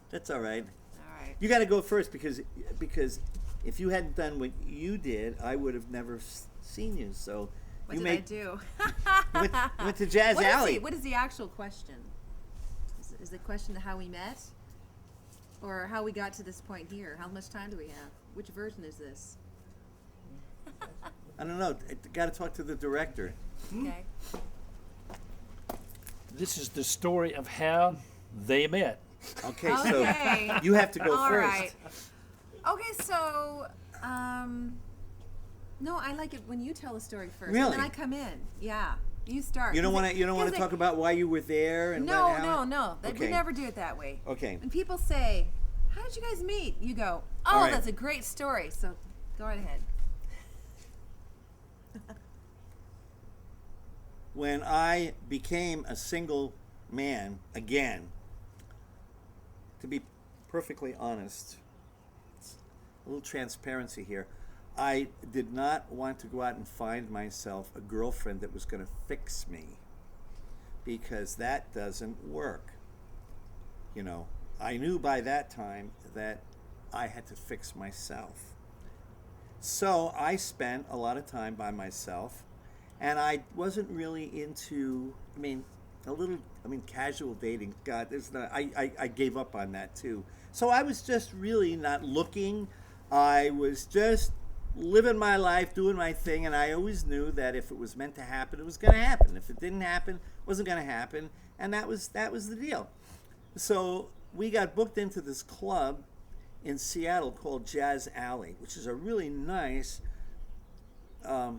That's all right. All right. You got to go first because if you hadn't done what you did, I would have never seen you. So What you did I do? went to Jazz Alley. What is the actual question? Is the question how we met? Or how we got to this point here? How much time do we have? Which version is this? I don't know. Got to talk to the director. Okay. This is the story of how they met. Okay, Okay. so you have to go All first. right. Okay, so no, I like it when you tell the story first. Really? And then I come in. Yeah. You start. You don't want to talk about why you were there and No, how no. We Okay. never do it that way. Okay. When people say, "How did you guys meet?" You go, All "Oh, right. that's a great story." So go right ahead. When I became a single man again, to be perfectly honest, a little transparency here, I did not want to go out and find myself a girlfriend that was going to fix me, because that doesn't work. You know, I knew by that time that I had to fix myself. So I spent a lot of time by myself, and I wasn't really into, casual dating. God, I gave up on that too. So I was just really not looking. I was just living my life, doing my thing, and I always knew that if it was meant to happen, it was going to happen. If it didn't happen, it wasn't going to happen, and that was the deal. So we got booked into this club in Seattle called Jazz Alley, which is a really nice. A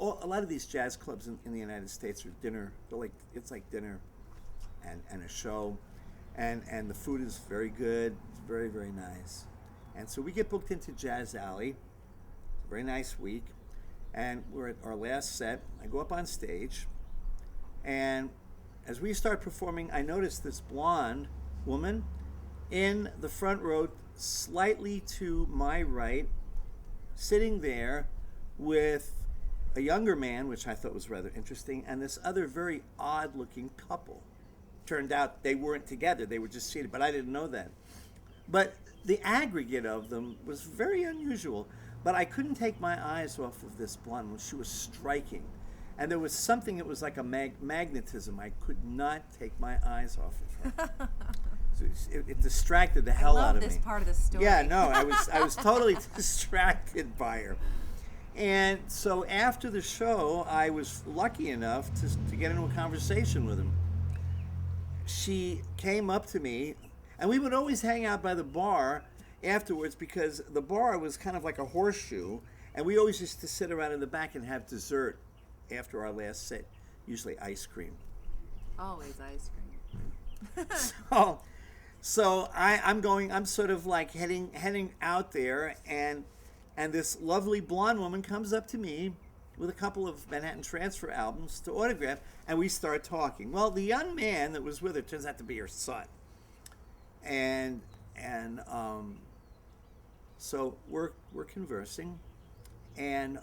lot of these jazz clubs in the United States are dinner. It's like dinner, and a show, and the food is very good. It's very, very nice. And so we get booked into Jazz Alley. Very nice week, and we're at our last set. I go up on stage, and as we start performing, I notice this blonde woman in the front row, slightly to my right, sitting there with a younger man, which I thought was rather interesting, and this other very odd-looking couple. Turned out they weren't together. They were just seated, but I didn't know that. But the aggregate of them was very unusual. But I couldn't take my eyes off of this blonde woman. She was striking. And there was something that was like a magnetism. I could not take my eyes off of her. So it distracted the hell out of me. I love this part of the story. Yeah, no, I was totally distracted by her. And so after the show, I was lucky enough to get into a conversation with him. She came up to me, and we would always hang out by the bar afterwards, because the bar was kind of like a horseshoe, and we always used to sit around in the back and have dessert after our last set, usually ice cream. Always ice cream. So I'm sort of like heading out there, and this lovely blonde woman comes up to me with a couple of Manhattan Transfer albums to autograph, and we start talking. Well, the young man that was with her turns out to be her son, and so we're conversing, and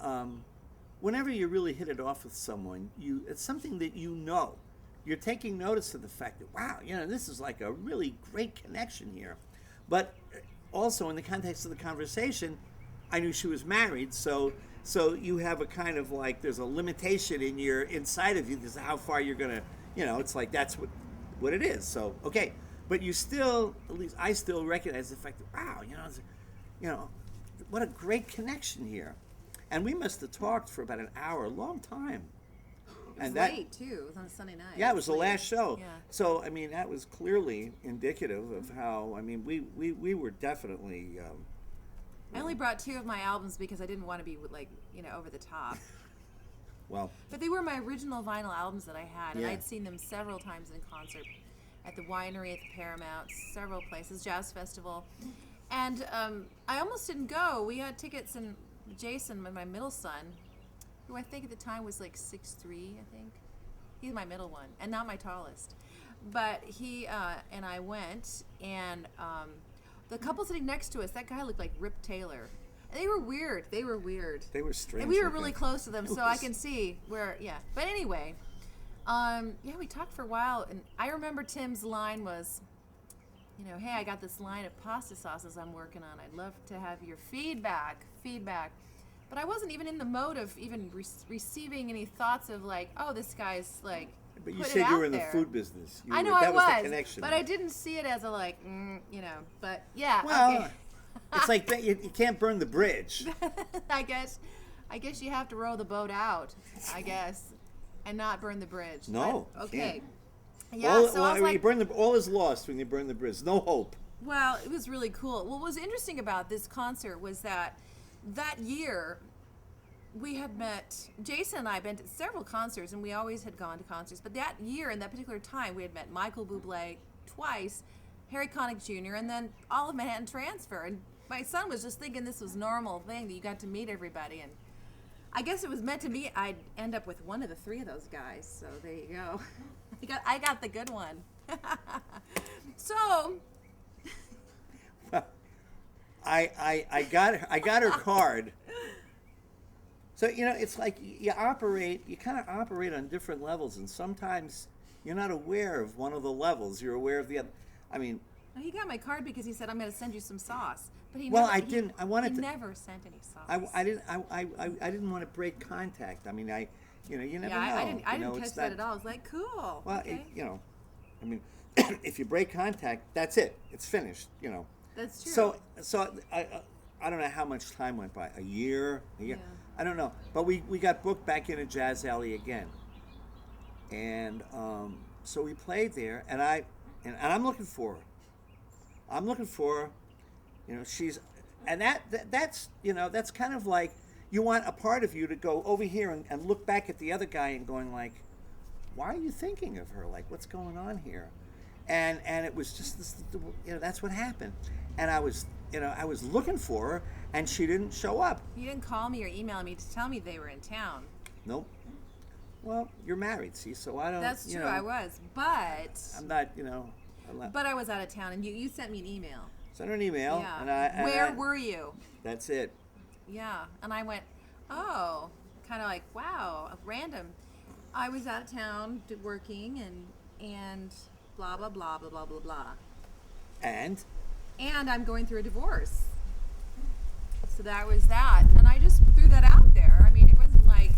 whenever you really hit it off with someone, it's something that you know. You're taking notice of the fact that, wow, this is like a really great connection here. But also in the context of the conversation, I knew she was married, so you have a kind of like, there's a limitation inside of you. This is how far you're gonna, it's like that's what it is. So okay, but you still, at least I still recognize the fact that, wow, what a great connection here. And we must have talked for about an hour, a long time. It was late, too. It was on a Sunday night. Yeah, it was the last show. Yeah. So, that was clearly indicative of how, we were definitely... I only brought 2 of my albums because I didn't want to be, over the top. Well... But they were my original vinyl albums that I had, and Yeah. I'd seen them several times in concert. At the Winery, at the Paramount, several places, Jazz Festival. And I almost didn't go. We had tickets, and Jason, my middle son, who I think at the time was like 6'3", I think. He's my middle one, and not my tallest. But he and I went, and the couple sitting next to us, that guy looked like Rip Taylor. And they were weird. They were strange. And we were really close to them, so I can see where, yeah. But anyway, we talked for a while, and I remember Tim's line was, you know, hey, I got this line of pasta sauces I'm working on. I'd love to have your feedback. But I wasn't even in the mode of even receiving any thoughts of like, oh, this guy's like. But you put it said you out were in there. the food business. I know that I was the was, connection. but I didn't see it as a like, you know. But yeah, Well, okay. it's like that, you can't burn the bridge. I guess you have to row the boat out. I guess, and not burn the bridge. No, But, you okay. can't. Yeah. So I was like, all is lost when you burn the bridge. No hope. well, it was really cool. What was interesting about this concert was that year we had met, Jason and I had been to several concerts, and we always had gone to concerts. But that year, in that particular time, we had met Michael Bublé twice, Harry Connick Jr., and then all of Manhattan Transfer. And my son was just thinking this was normal thing that you got to meet everybody. And I guess it was meant to be I'd end up with one of the three of those guys. So there you go. I got the good one. So I got her card. So, you know, it's like you kind of operate on different levels, and sometimes you're not aware of one of the levels. You're aware of the other. I mean, he got my card because he said, I'm going to send you some sauce. But he well, never, I didn't. I wanted he to. never sent any sauce. I didn't want to break contact. I mean, you never know. I didn't You know, catch it's that at all. I was like, cool. Well, okay. you know, I mean, if you break contact, that's it. It's finished. You know. That's true. So I don't know how much time went by. A year. Yeah. I don't know. But we got booked back in a Jazz Alley again, and so we played there, and I'm looking for her. I'm looking for her. You know, that's you know, that's kind of like you want a part of you to go over here and look back at the other guy and going like, why are you thinking of her? Like, what's going on here? And it was just this, you know, that's what happened. And I was looking for her, and she didn't show up. You didn't call me or email me to tell me they were in town. Nope. Well, you're married, see, so I don't. That's you true, know, I was. But I'm not, you know. but I was out of town, and you sent me an email. Sent her an email, Yeah. and Where were you? That's it. Yeah. And I went, oh, kind of like, wow, random. I was out of town working and blah, blah, blah, blah, blah, blah, blah. And And I'm going through a divorce. So that was that. And I just threw that out there. I mean, it wasn't like,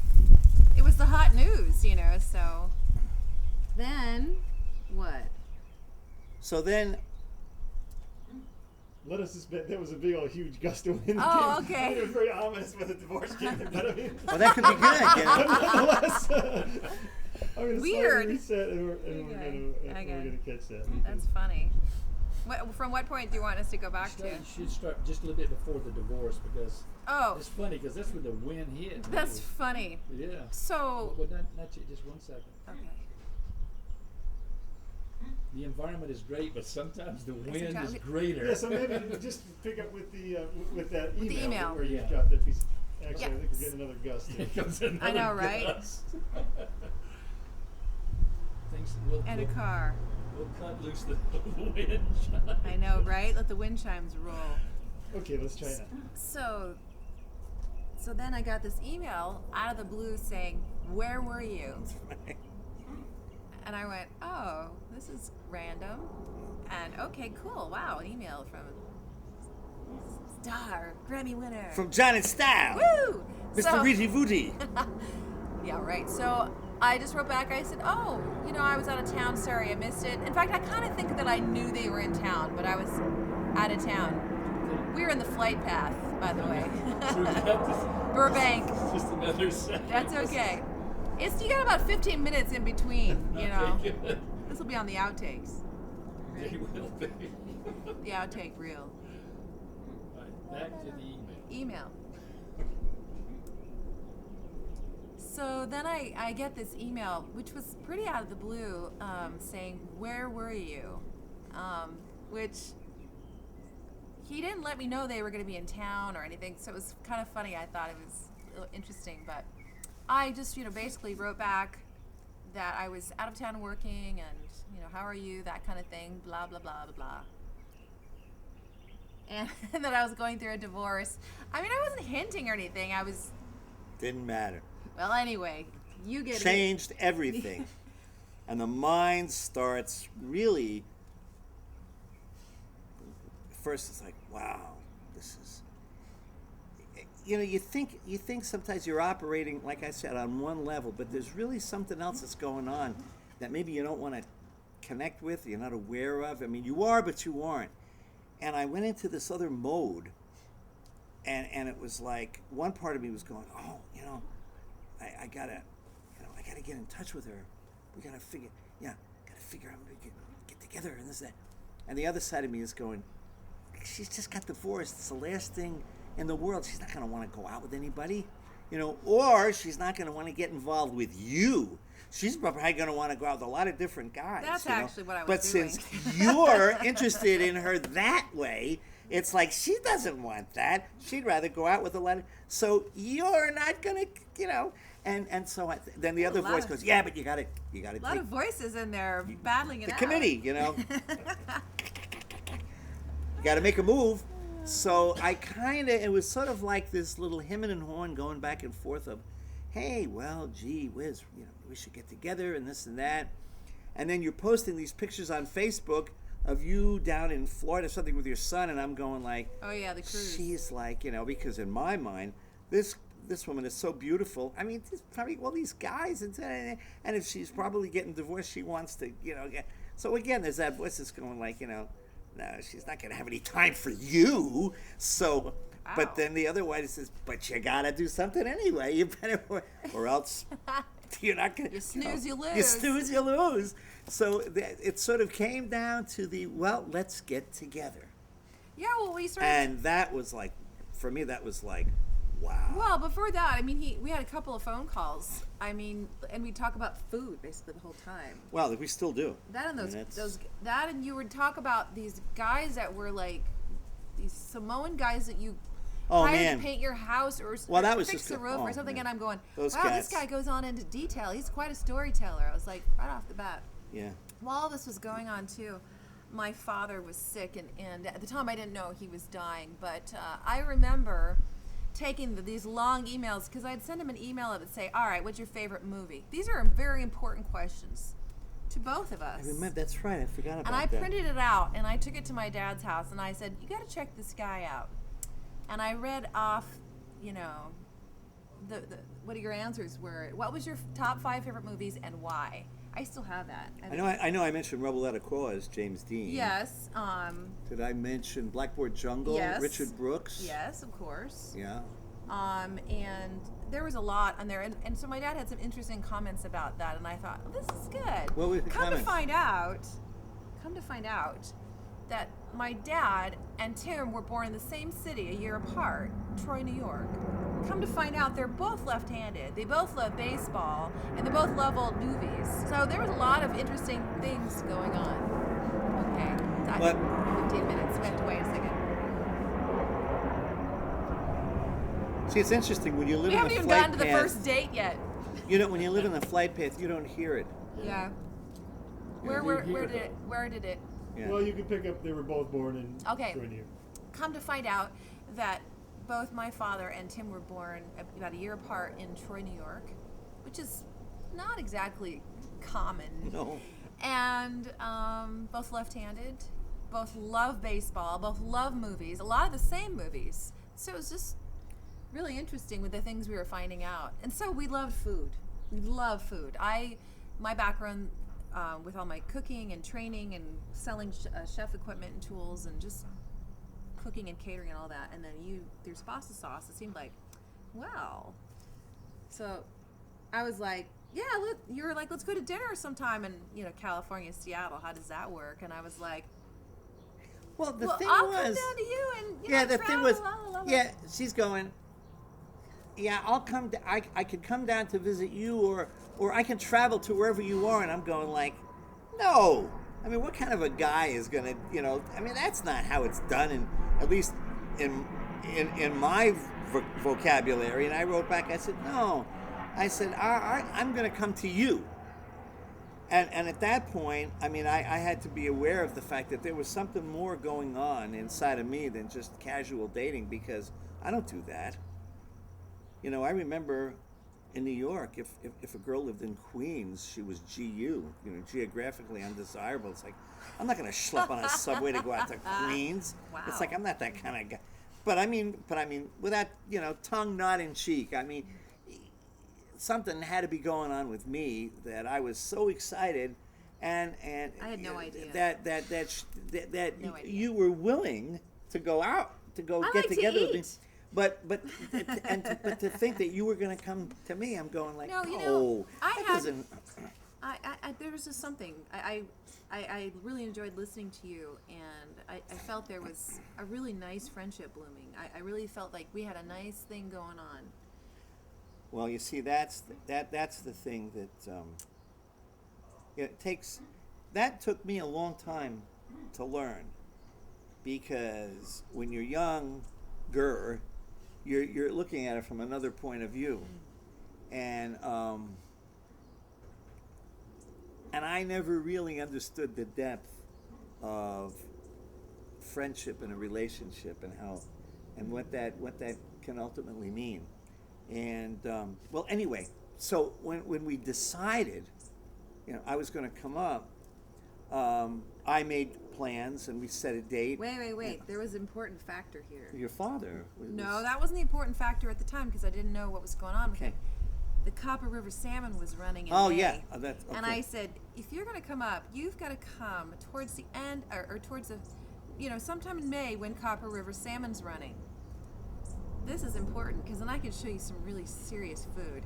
it was the hot news, you know, so. Then, what? so then, Let us suspect there was a big old huge gust of wind. Oh, came. okay. It was very ominous when the divorce came, but I mean, well, that could be good. You know? nonetheless, I'm going to Weird. reset, and we're Okay. going to catch that. That's funny. From what point do you want us to go back to? You should start just a little bit before the divorce because Oh, it's funny because that's when the wind hit. that's funny. Yeah. So, Well, not yet, just 1 second. okay. The environment is great, but sometimes the wind Sometimes is it- greater. Yeah, so maybe just pick up with the with that With the email, email. where you've Yeah. got that piece. Actually, Yeah. I think we're getting another gust. Here. Here comes another I know, right? gust. Things we'll, And a we'll, car. we'll cut loose the wind. I know, right? Let the wind chimes roll. Okay, let's try that. So then I got this email out of the blue saying, "Where were you?" And I went, "Oh, this is random." And okay, cool. Wow, an email from star Grammy winner. From John and Style, Woo! Mr. So- Reedy Voody. Yeah, right. So I just wrote back. I said, "Oh, you know, I was out of town. Sorry, I missed it." In fact, I kind of think that I knew they were in town, but I was out of town. We were in the flight path, by the way. Burbank. Just another second. That's okay. You got about 15 minutes in between, you know. Okay, good. This will be on the outtakes. They will be. The outtake reel. Right, back to the email. Email. So then I get this email, which was pretty out of the blue, saying, "Where were you?" Which he didn't let me know they were going to be in town or anything, so it was kind of funny. I thought it was a little interesting, but I just, basically wrote back that I was out of town working and, how are you, that kind of thing, blah, blah, blah, blah, blah. And that I was going through a divorce. I mean, I wasn't hinting or anything. I was, Didn't matter. well, anyway, you get it. Changed everything. And the mind starts really first it's like, wow, this is. You know, you think sometimes you're operating, like I said, on one level, but there's really something else that's going on that maybe you don't want to connect with, you're not aware of. I mean, you are, but you aren't. And I went into this other mode, and it was like one part of me was going, oh, you know, I gotta get in touch with her. We gotta figure out how to get together and this and that. And the other side of me is going, she's just got divorced. It's the last thing in the world. She's not going to want to go out with anybody, you know, or she's not going to want to get involved with you. She's probably going to want to go out with a lot of different guys. That's actually what I was but doing. But since you're interested in her that way, it's like she doesn't want that. She'd rather go out with a lot of. So you're not going to, you know. And so then the other voice goes, yeah, but you got to. A lot of voices in there battling it out. The committee, you know. You got to make a move. So it was sort of like this little hemming and hawing going back and forth of, hey, well, gee whiz, you know, we should get together and this and that. And then you're posting these pictures on Facebook of you down in Florida, something with your son, and I'm going like, oh yeah, the cruise. She's like, you know, because in my mind, this woman is so beautiful. I mean, there's probably all these guys, and if she's probably getting divorced, she wants to, you know, get. So again, there's that voice that's going like, you know, no, she's not going to have any time for you. So, Wow. But then the other one says, but you got to do something anyway. You better, or else you're not going to. You snooze, you lose. You snooze, you lose. So it sort of came down to well, let's get together. Yeah, well, we started. And that was like, for me, that was like, wow. Well, before that, I mean, we had a couple of phone calls. I mean, and we talk about food basically the whole time. Well, we still do. That and I mean, that and you would talk about these guys that were like these Samoan guys that you hired to paint your house or that was fix just the roof or something. man. And I'm going, Those wow, cats. this guy goes on into detail. He's quite a storyteller. I was like, right off the bat. Yeah. While all this was going on too, my father was sick, and at the time I didn't know he was dying, but I remember taking these long emails because I'd send him an email that would say, all right, what's your favorite movie? These are very important questions to both of us. I remember, that's right, I forgot about that. And I printed it out, and I took it to my dad's house, and I said, you got to check this guy out. And I read off, you know, the what your answers were. What was your top 5 favorite movies and why? I still have that. I know I mentioned Rebel Without a Cause, James Dean. Yes. Did I mention Blackboard Jungle, Yes. Richard Brooks? Yes, of course. Yeah. And there was a lot on there, and so my dad had some interesting comments about that, and I thought, well, this is good. What were the Come comments? to find out that my dad and Tim were born in the same city a year apart, Troy, New York. Come to find out, they're both left-handed. They both love baseball, and they both love old movies. So there was a lot of interesting things going on. Okay, But 15 minutes. We have to wait a second. see, it's interesting when you live We in haven't the even flight gotten to the path. first date yet. You know, when you live in the flight path, you don't hear it. Yeah. Yeah, Where did it? Yeah. Well, you could pick up. They were both born in Okay. Troy, New York. Come to find out that both my father and Tim were born about a year apart in Troy, New York, which is not exactly common. No. And both left-handed, both love baseball, both love movies, a lot of the same movies. So it was just really interesting with the things we were finding out. And so we loved food. We love food. My background with all my cooking and training and selling chef equipment and tools and just cooking and catering and all that. And then there's pasta sauce. It seemed like, wow. So I was like, yeah, you were like, let's go to dinner sometime in, you know, California, Seattle. How does that work? And I was like, Well, the well, thing I'll was, come down to you and yeah, know, the travel, thing was, blah, blah, blah, blah. yeah, she's going. Yeah, I'll come. I could come down to visit you, or I can travel to wherever you are. And I'm going like, no. I mean, what kind of a guy is gonna, you know? I mean, that's not how it's done. And at least in my vocabulary. And I wrote back. I said, no. I said, I'm gonna come to you. And at that point, I mean, I had to be aware of the fact that there was something more going on inside of me than just casual dating, because I don't do that. You know, I remember in New York, if a girl lived in Queens, she was GU, geographically undesirable. It's like, I'm not going to schlep on a subway to go out to Queens. Wow. It's like, I'm not that kind of guy. But I mean, without, tongue not in cheek, I mean, something had to be going on with me that I was so excited, and I had no idea. that No idea. you were willing to go out, to go I get like to together with me. eat. But to think that you were going to come to me, I'm going like, No, that doesn't. there was just something. I really enjoyed listening to you, and I felt there was a really nice friendship blooming. I really felt like we had a nice thing going on. Well, you see, that's the thing that it takes. That took me a long time to learn, because when you're younger, you're looking at it from another point of view, and I never really understood the depth of friendship in a relationship and what that can ultimately mean. And well, anyway, so when we decided, I was going to come up, I made plans and we set a date. Wait. There was an important factor here. Your father. No, that wasn't the important factor at the time because I didn't know what was going on with Okay. it. The Copper River Salmon was running in Oh May. yeah, that's okay. And I said, if you're going to come up, you've got to come towards the end or towards the, sometime in May when Copper River Salmon's running. This is important because then I can show you some really serious food.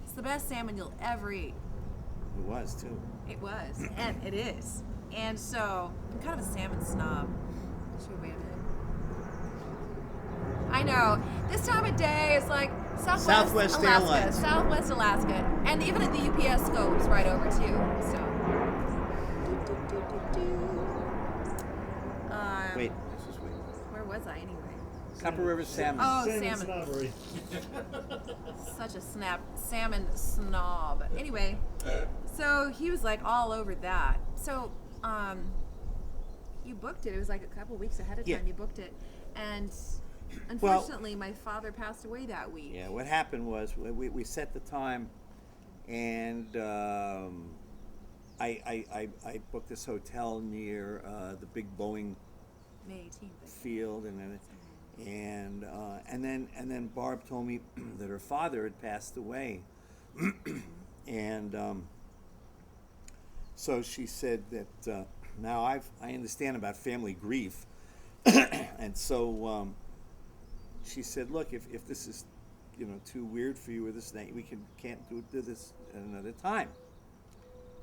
It's the best salmon you'll ever eat. It was too. It was, and it is. And so I'm kind of a salmon snob. Should we wait a minute? I know. This time of day is like Southwest Alaska. Airlines. Southwest Alaska. And even at the UPS goes right over too. So. Wait, let's just wait. Where was I anyway? Copper River salmon. Oh, Salmon salmon. snobbery. Such a salmon snob. Anyway, so he was like all over that. So, you booked it. It was like a couple weeks ahead of time. Yeah. You booked it, and unfortunately, my father passed away that week. Yeah, what happened was we set the time, and I booked this hotel near the big Boeing May 18th. field, and then Barb told me that her father had passed away, and so she said that now I understand about family grief, and so she said, look, if this is too weird for you or this and that, we can't do this at another time.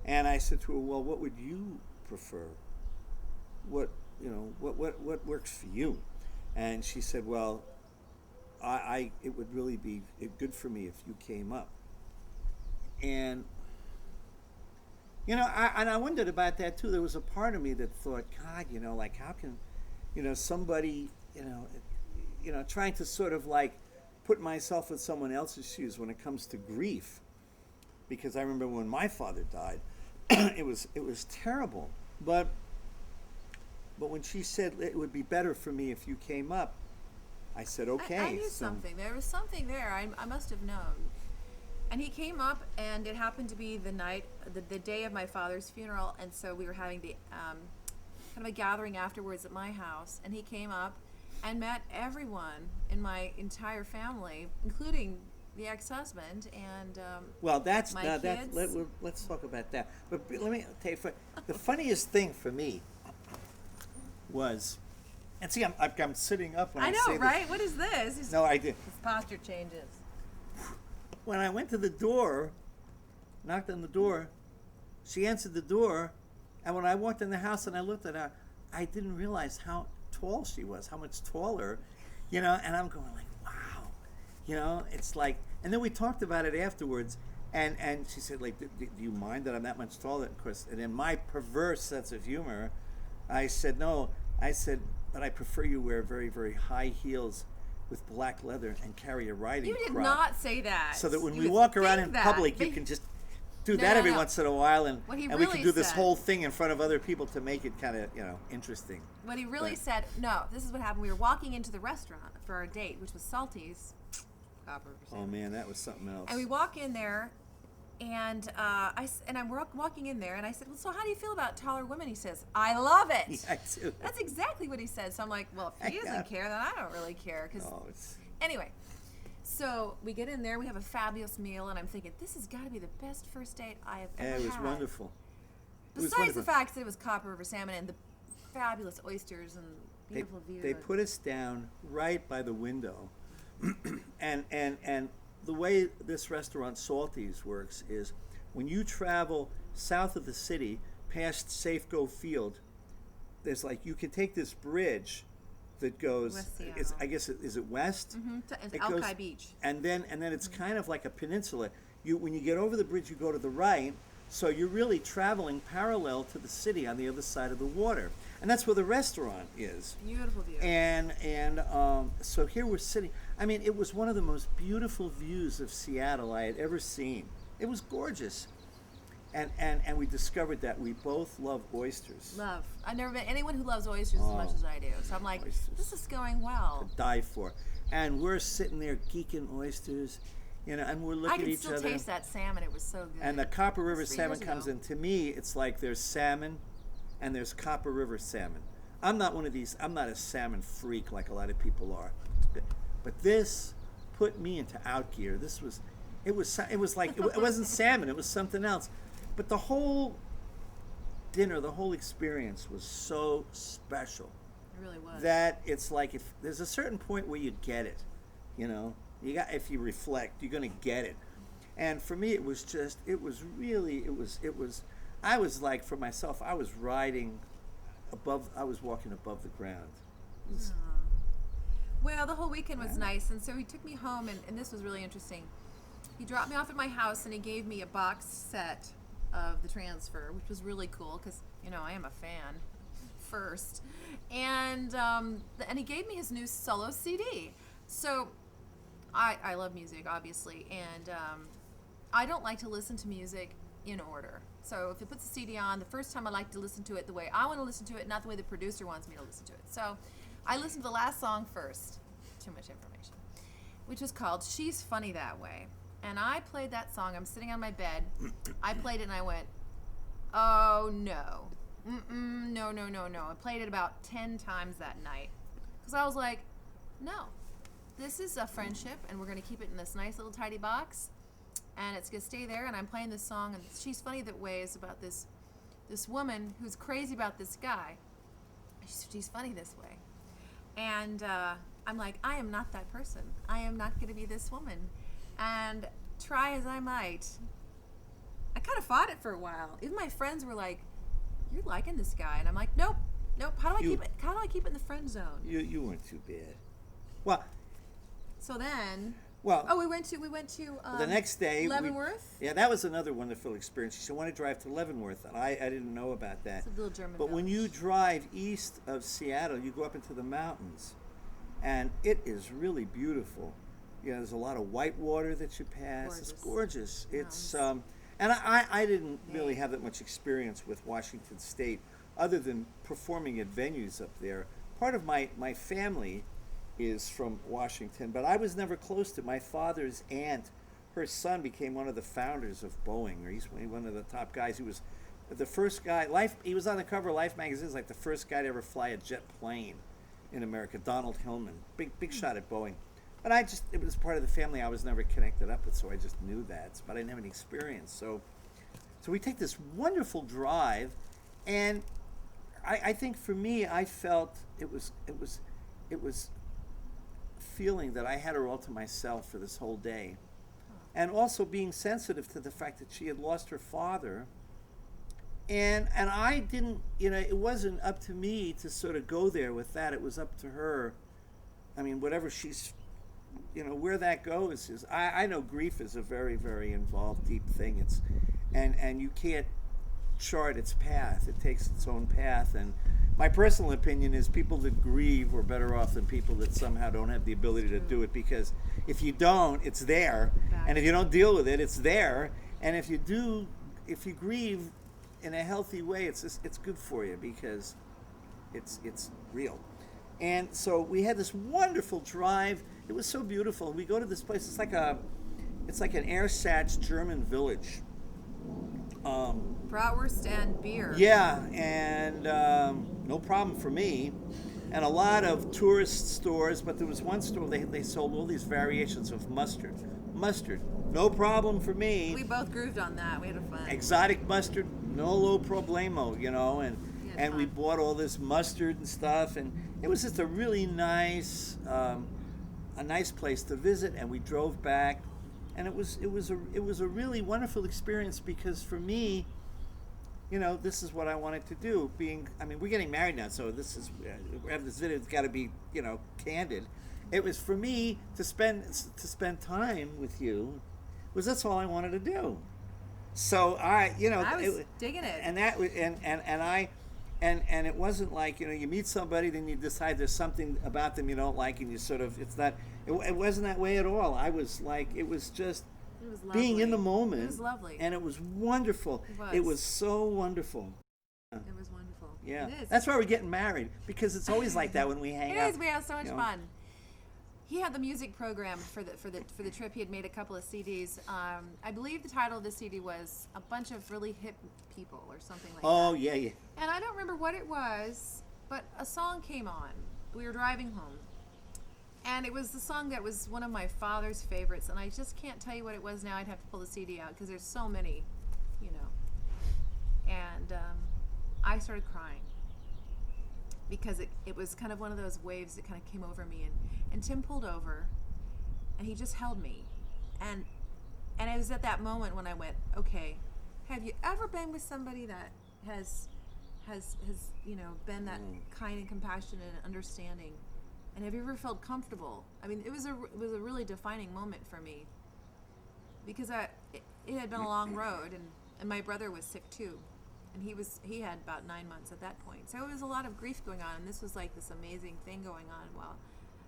And I said to her, well, what would you prefer? What works for you? And she said, well, it would really be good for me if you came up. And I wondered about that too. There was a part of me that thought, God, like how can, somebody, trying to sort of like put myself in someone else's shoes when it comes to grief, because I remember when my father died, it was terrible. But when she said it would be better for me if you came up, I said okay. I knew something. There was something there. I must have known. And he came up, and it happened to be the day of my father's funeral, and so we were having the kind of a gathering afterwards at my house, and he came up and met everyone in my entire family, including the ex-husband and well, that's my now kids. let's talk about that. But let me tell you, the funniest thing for me was, and see, I'm sitting up when I I say know, this. right? What is this? No, I did. His posture changes. When I went to the door, knocked on the door, she answered the door, and when I walked in the house and I looked at her, I didn't realize how tall she was, how much taller, and I'm going like, wow, it's like, and then we talked about it afterwards, and she said, like, do you mind that I'm that much taller? Of course, and in my perverse sense of humor, I said, no, but I prefer you wear very, very high heels with black leather and carry a riding You did crop. not say that. So that when You we would walk around think in that, public, but you can just do No, that no, every no. once in a while, and What he we really can do this said- whole thing in front of other people to make it kind of interesting. What he really But- said, no, this is what happened. We were walking into the restaurant for our date, which was Salty's, Copper River Oh salmon. man, that was something else. And we walk in there, and I'm walking in there, and I said, "Well, so how do you feel about taller women?" He says, "I love it." Yeah, too. That's exactly what he said. So I'm like, "Well, if he Yeah. doesn't care, then I don't really care." Because Oh, it's anyway, so we get in there, we have a fabulous meal, and I'm thinking, this has got to be the best first date I have ever yeah, had. it was wonderful. It was Besides the wonderful. fact that it was Copper River salmon and the fabulous oysters and beautiful view. They put us down right by the window, and the way this restaurant Salty's works is when you travel south of the city past Safeco Field, there's like you can take this bridge that goes. West Seattle. It's I guess is it west? It's It Alki goes- Beach. and then it's kind of like a peninsula. When you get over the bridge, you go to the right, so you're really traveling parallel to the city on the other side of the water, and that's where the restaurant is. Beautiful view. And so here we're sitting. I mean, it was one of the most beautiful views of Seattle I had ever seen. It was gorgeous, and we discovered that we both love oysters. Love. I've never met anyone who loves oysters as much as I do. So I'm like, Oysters. this is going well. Die for, and we're sitting there geeking oysters, and we're I looking can at each still other. taste that salmon. It was so good. And the Copper River It's 3 salmon years comes ago. in. To me, it's like there's salmon and there's Copper River salmon. I'm not one of these, I'm not a salmon freak like a lot of people are. But this put me into out gear. It was like, it wasn't salmon, it was something else. But the whole dinner, the whole experience was so special It really was. that it's like if there's a certain point where you get it, if you reflect, you're going to get it. And for me, it was I was like, for myself, I was walking above the ground. It was- Well, the whole weekend was nice, and so he took me home, and this was really interesting. He dropped me off at my house, and he gave me a box set of the transfer, which was really cool because I am a fan first, and he gave me his new solo CD. So I love music, obviously, and I don't like to listen to music in order. So if it puts a CD on, the first time I like to listen to it the way I want to listen to it, not the way the producer wants me to listen to it. So I listened to the last song first. Too much information. Which was called She's Funny That Way. And I played that song. I'm sitting on my bed. I played it and I went, oh no. No. I played it about 10 times that night. Because I was like, no. This is a friendship and we're going to keep it in this nice little tidy box. And it's going to stay there. And I'm playing this song. And She's Funny That Way is about this woman who's crazy about this guy. She's funny this way. And I'm like, I am not that person. I am not going to be this woman. And try as I might, I kind of fought it for a while. Even my friends were like, you're liking this guy. And I'm like, nope. How do I keep it in the friend zone? You weren't too bad. Well, So then, well. we went to The next day, Leavenworth. yeah, that was another wonderful experience. She said, "I want to drive to Leavenworth," and I didn't know about that. It's a little German But when village. you drive east of Seattle, you go up into the mountains, and it is really beautiful. There's a lot of white water that you pass. It's gorgeous. It's and I didn't really have that much experience with Washington State, other than performing at venues up there. Part of my family is from Washington, but I was never close to my father's aunt. Her son became one of the founders of Boeing, or he's one of the top guys. He was the first guy. He was on the cover of Life magazine as like the first guy to ever fly a jet plane in America. Donald Hillman, big shot at Boeing. But it was part of the family I was never connected up with, so I just knew that. But I didn't have any experience. So we take this wonderful drive, and I think for me, I felt it was feeling that I had her all to myself for this whole day. And also being sensitive to the fact that she had lost her father. And I didn't, it wasn't up to me to sort of go there with that. It was up to her. I mean, whatever she's, where that goes is, I know grief is a very, very involved, deep thing. And you can't chart its path. It takes its own path. And my personal opinion is people that grieve are better off than people that somehow don't have the ability to do it, because if you don't, it's there. And if you don't deal with it, it's there. And if you grieve in a healthy way, it's good for you, because it's real. And so we had this wonderful drive. it was so beautiful. We go to this place. It's like an ersatz German village. Bratwurst and beer. Yeah, and no problem for me. And a lot of tourist stores, but there was one store they sold all these variations of mustard. Mustard, no problem for me. We both grooved on that. We had fun. Exotic mustard, no low problemo, you know. And we fun. bought all this mustard and stuff, and it was just a really nice, a nice place to visit. And we drove back, and it was a really wonderful experience because for me, you know, this is what I wanted to do. We're getting married now, so this is this video's got to be, you know, candid. It was for me to spend time with you. That's all I wanted to do. So I was digging it. And that and it wasn't like, you know, you meet somebody, then you decide there's something about them you don't like, and you sort of it wasn't that way at all. I was like, it was just. It was lovely. Being in the moment. It was lovely. And it was wonderful. It was so wonderful. It was wonderful. Yeah. It is. That's why we're getting married, because it's always like that when we hang out. It is. We have so much you know. fun. He had the music program for the trip. He had made a couple of CDs. I believe the title of the CD was "A Bunch of Really Hip People" or something like that. Oh yeah, yeah. And I don't remember what it was, but a song came on. We were driving home. And it was the song that was one of my father's favorites, and I just can't tell you what it was now. I'd have to pull the CD out because there's so many, you know. And I started crying because it was kind of one of those waves that kind of came over me. And Tim pulled over, and he just held me. And it was at that moment when I went, okay, have you ever been with somebody that has you know, been that kind and compassionate and understanding? And have you ever felt comfortable? I mean, it was a really defining moment for me because it had been a long road, and my brother was sick too, and he had about 9 months at that point. So it was a lot of grief going on, and this was like this amazing thing going on while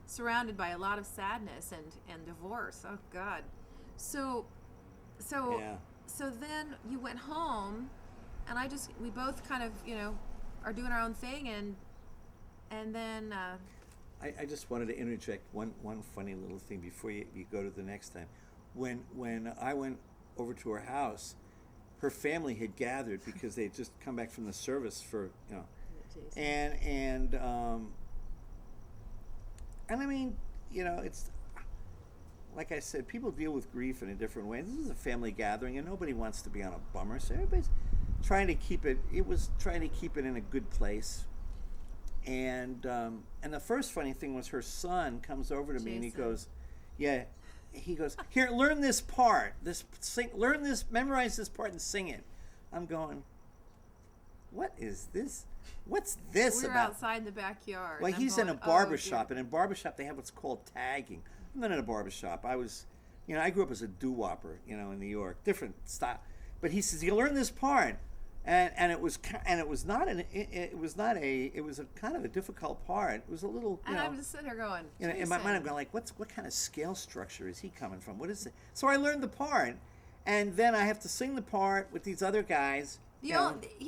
surrounded by a lot of sadness and divorce. Oh God. So then you went home, and we both kind of, you know, are doing our own thing, and then. I just wanted to interject one funny little thing before you go to the next time. When I went over to her house, her family had gathered because they had just come back from the service for, you know, and I mean, you know, it's like I said, people deal with grief in a different way. This is a family gathering, and nobody wants to be on a bummer, so everybody's trying to keep it. It was trying to keep it in a good place. And the first funny thing was her son comes over to me and he goes, here, learn this part. Memorize this part and sing it. I'm going, what is this? What's this we were about? outside in the backyard. Well, and he's I'm in a going, barber oh, shop, dear. and in barber shop they have what's called tagging. I'm not in a barber shop. I was, you know, I grew up as a doo-wopper, you know, in New York, different style. But he says, you learn this part. And it was kind of a difficult part. It was a little, you And know, I'm just sitting there going, you know, in my mind I'm going like, what kind of scale structure is he coming from? What is it? So I learned the part, and then I have to sing the part with these other guys. He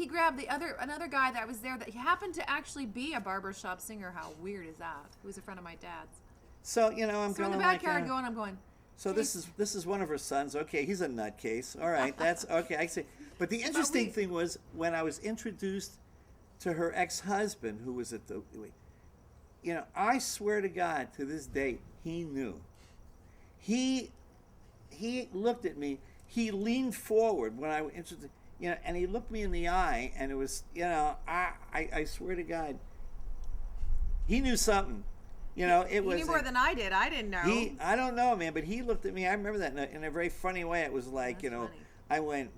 grabbed another guy that was there that he happened to actually be a barbershop singer. How weird is that? Who was a friend of my dad's. So, you know, I'm So going in the like, backyard I'm going. so this is one of her sons. Okay, he's a nutcase. All right, that's okay. I see. But the interesting thing was when I was introduced to her ex-husband, who was at the, you know, I swear to God, to this day, he knew. He looked at me. He leaned forward when I was introduced, you know, and he looked me in the eye, and it was, you know, I swear to God, he knew something. You know, it was. He knew more than I did. I didn't know. I don't know, man, but he looked at me. I remember that in a very funny way. It was like, That's you know, funny. I went,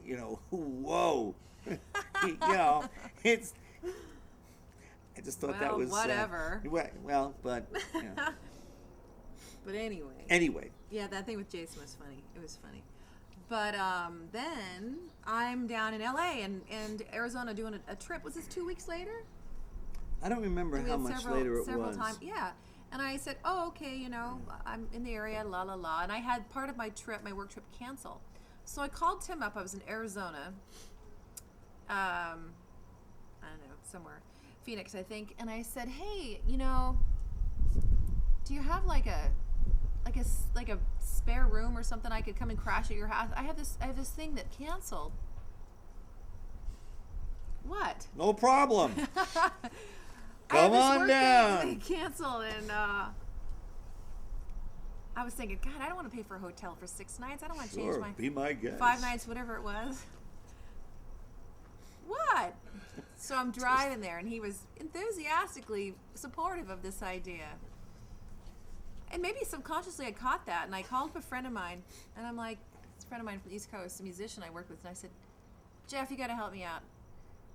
you know, whoa. You know, it's. I just thought that was whatever. Well, but. You know. But anyway. Anyway. Yeah, that thing with Jason was funny. It was funny. But then I'm down in LA and Arizona doing a trip. Was this 2 weeks later? I don't remember how much later it several was. times, yeah. And I said, oh, okay, you know, I'm in the area, la la la. And I had part of my work trip canceled. So I called Tim up. I was in Arizona. I don't know, somewhere. Phoenix, I think. And I said, hey, you know, do you have like a like a spare room or something I could come and crash at your house. I have this thing that canceled. What? No problem. I Come have this on work down. thing canceled, and I was thinking, God, I don't want to pay for a hotel for 6 nights. I don't want to change Sure, my be my guest. 5 nights, whatever it was. What? So I'm driving there, and he was enthusiastically supportive of this idea. And maybe subconsciously I caught that, and I called up a friend of mine, and I'm like, it's a friend of mine from the East Coast, a musician I worked with, and I said, Jeff, you got to help me out,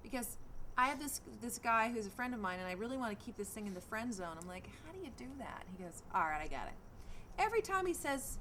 because I have this guy who's a friend of mine, and I really want to keep this thing in the friend zone. I'm like, how do you do that? He goes, all right, I got it. Every time he says